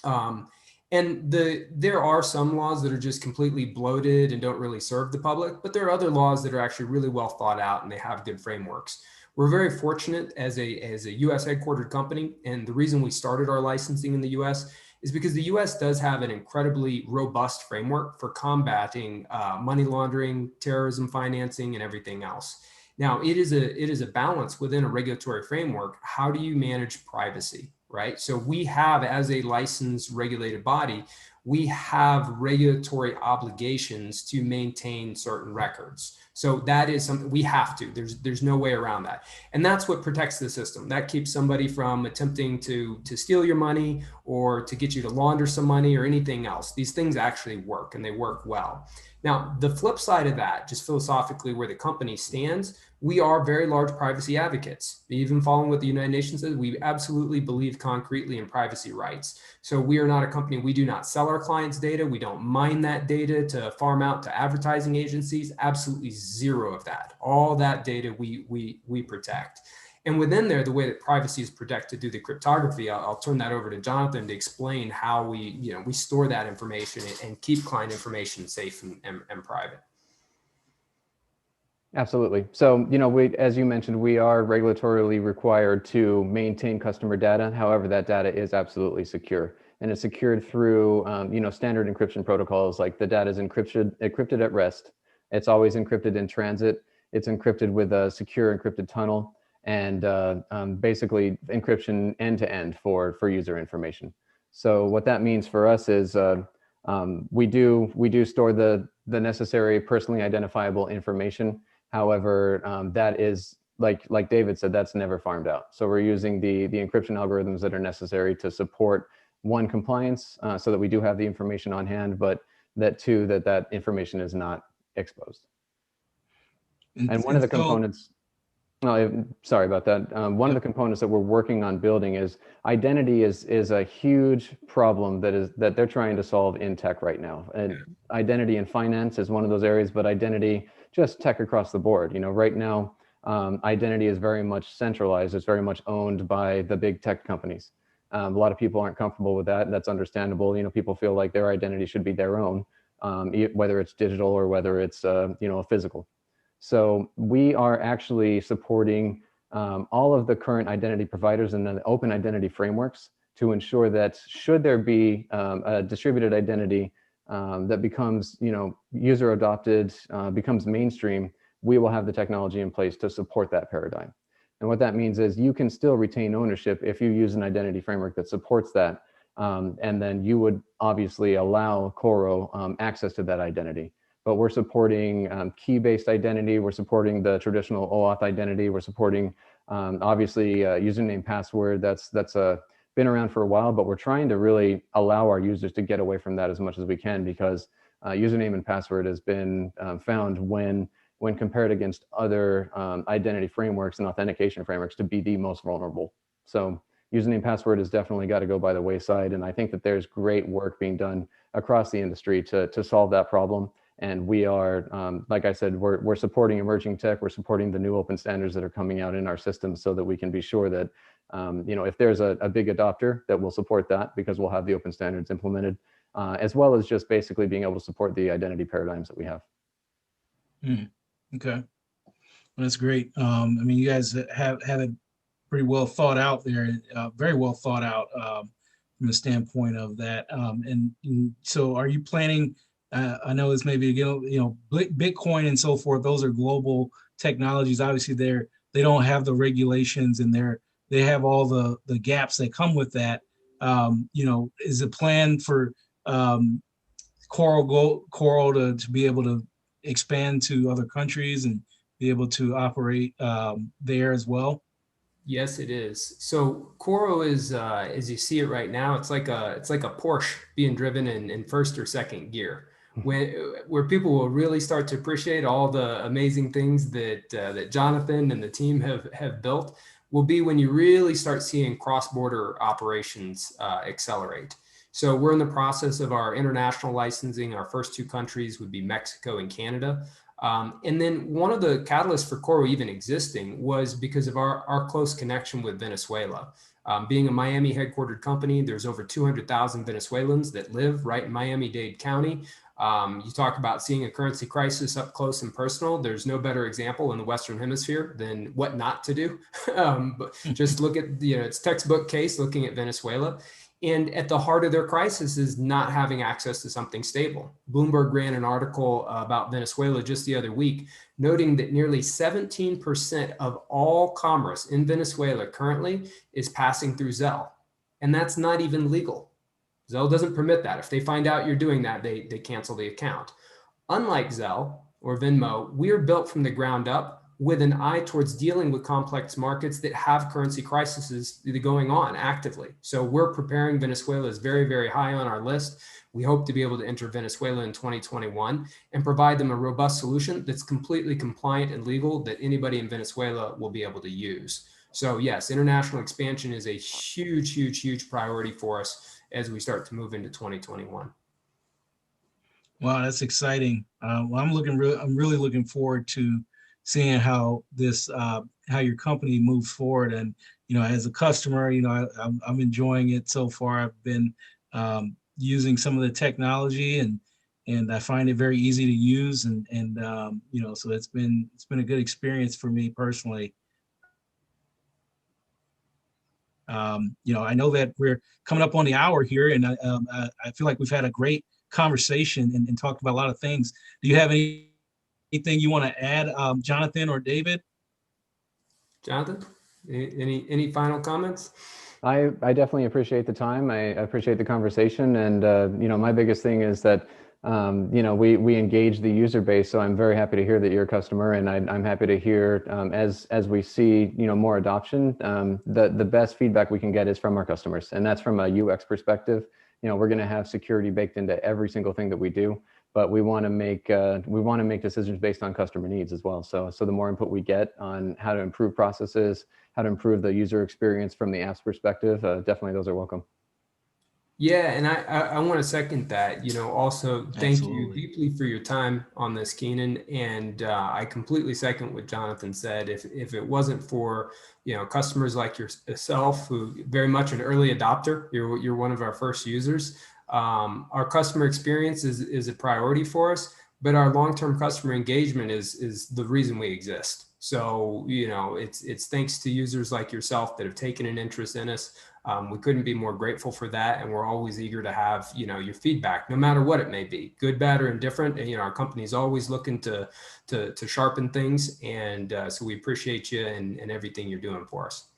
And there are some laws that are just completely bloated and don't really serve the public, but there are other laws that are actually really well thought out and they have good frameworks. We're very fortunate as a U.S. headquartered company, and the reason we started our licensing in the U.S. is because the U.S. does have an incredibly robust framework for combating money laundering, terrorism financing, and everything else. Now, it is a balance within a regulatory framework. How do you manage privacy, right? So we have, as a licensed regulated body, we have regulatory obligations to maintain certain records. So that is something we have to. There's no way around that. And that's what protects the system. That keeps somebody from attempting to steal your money or to get you to launder some money or anything else. These things actually work, and they work well. Now, the flip side of that, just philosophically where the company stands, we are very large privacy advocates. Even following what the United Nations says, we absolutely believe concretely in privacy rights. So we are not a company, we do not sell our clients' data. We don't mine that data to farm out to advertising agencies. Absolutely zero of that. All that data we protect. And within there, the way that privacy is protected through the cryptography, I'll turn that over to Jonathan to explain how we store that information and keep client information safe and private. Absolutely. So, as you mentioned, we are regulatorily required to maintain customer data. However, that data is absolutely secure, and it's secured through, standard encryption protocols. Like the data is encrypted at rest. It's always encrypted in transit. It's encrypted with a secure encrypted tunnel, and basically encryption end to end for user information. So what that means for us is we do store the necessary personally identifiable information. However, that is, like David said, that's never farmed out. So we're using the encryption algorithms that are necessary to support, one, compliance, so that we do have the information on hand, but that two, that information is not exposed. And one of the components, sorry about that. One of the components that we're working on building is identity is a huge problem that they're trying to solve in tech right now. And identity in finance is one of those areas, but identity just tech across the board. Right now, identity is very much centralized. It's very much owned by the big tech companies. A lot of people aren't comfortable with that, and that's understandable. People feel like their identity should be their own, whether it's digital or whether it's a physical. So we are actually supporting all of the current identity providers and the open identity frameworks to ensure that should there be a distributed identity that becomes, user adopted, becomes mainstream, we will have the technology in place to support that paradigm. And what that means is you can still retain ownership if you use an identity framework that supports that. And then you would obviously allow Coro access to that identity. But we're supporting key-based identity. We're supporting the traditional OAuth identity. We're supporting, obviously, username, password. That's been around for a while, but we're trying to really allow our users to get away from that as much as we can, because username and password has been found when compared against other identity frameworks and authentication frameworks to be the most vulnerable. So username password has definitely got to go by the wayside. And I think that there's great work being done across the industry to solve that problem. And we are, like I said, we're supporting emerging tech. We're supporting the new open standards that are coming out in our systems so that we can be sure that, if there's a big adopter, that will support that, because we'll have the open standards implemented, as well as just basically being able to support the identity paradigms that we have. Okay, well, that's great. You guys have it pretty well thought out there, very well thought out from the standpoint of that. And so, are you planning? I know it's maybe Bitcoin and so forth. Those are global technologies. Obviously, they don't have the regulations, and they have all the gaps that come with that. Is the plan for Coro to be able to expand to other countries and be able to operate there as well? Yes, it is. So Coro is, as you see it right now, it's like a Porsche being driven in first or second gear, where people will really start to appreciate all the amazing things that Jonathan and the team have built. Will be when you really start seeing cross-border operations accelerate. So we're in the process of our international licensing. Our first two countries would be Mexico and Canada. And then one of the catalysts for Coro even existing was because of our close connection with Venezuela. Being a Miami headquartered company, there's over 200,000 Venezuelans that live right in Miami-Dade County. You talk about seeing a currency crisis up close and personal. There's no better example in the Western Hemisphere than what not to do. But just look at, it's textbook case looking at Venezuela. And at the heart of their crisis is not having access to something stable. Bloomberg ran an article about Venezuela just the other week, noting that nearly 17% of all commerce in Venezuela currently is passing through Zelle. And that's not even legal. Zelle doesn't permit that. If they find out you're doing that, they cancel the account. Unlike Zelle or Venmo, we are built from the ground up with an eye towards dealing with complex markets that have currency crises going on actively. So we're preparing. Venezuela is very, very high on our list. We hope to be able to enter Venezuela in 2021 and provide them a robust solution that's completely compliant and legal that anybody in Venezuela will be able to use. So yes, international expansion is a huge, huge, huge priority for us as we start to move into 2021. Wow, that's exciting. Well, I'm really looking forward to seeing how this, how your company moves forward. And, as a customer, I'm enjoying it so far. I've been using some of the technology and I find it very easy to use. And so it's been a good experience for me personally. I know that we're coming up on the hour here, and I feel like we've had a great conversation and talked about a lot of things. Do you have anything you want to add, Jonathan or David? Jonathan, any final comments? I definitely appreciate the time. I appreciate the conversation. And, my biggest thing is that, we engage the user base. So I'm very happy to hear that you're a customer, and I'm happy to hear as we see, more adoption, the best feedback we can get is from our customers. And that's from a UX perspective. We're going to have security baked into every single thing that we do, but we want to make decisions based on customer needs as well. So the more input we get on how to improve processes, how to improve the user experience from the app's perspective, definitely those are welcome. Yeah, and I want to second that. Also thank you Absolutely. deeply for your time on this, Keenan. And I completely second what Jonathan said. If it wasn't for customers like yourself, who very much an early adopter, you're one of our first users. Our customer experience is a priority for us, but our long-term customer engagement is the reason we exist. So it's thanks to users like yourself that have taken an interest in us. We couldn't be more grateful for that, and we're always eager to have your feedback, no matter what it may be, good, bad, or indifferent. And our company is always looking to sharpen things, and so we appreciate you and everything you're doing for us.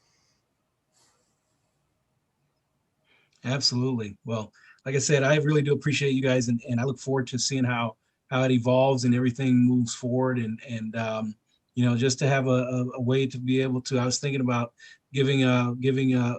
Absolutely. Well, like I said, I really do appreciate you guys, and I look forward to seeing how it evolves and everything moves forward, and just to have a way to be able to. I was thinking about giving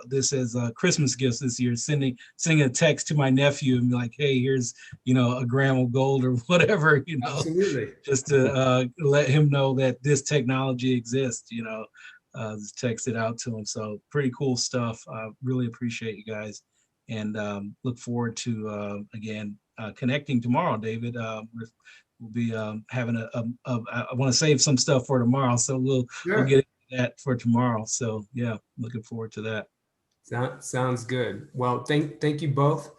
this as Christmas gifts this year, sending a text to my nephew and be like, hey, here's a gram of gold or whatever, Absolutely. just to let him know that this technology exists. Just text it out to him. So pretty cool stuff. I really appreciate you guys, and look forward to again connecting tomorrow, David. We'll be having I want to save some stuff for tomorrow, so we'll get into that for tomorrow. So yeah, looking forward to that. Sounds good. Well, thank you both.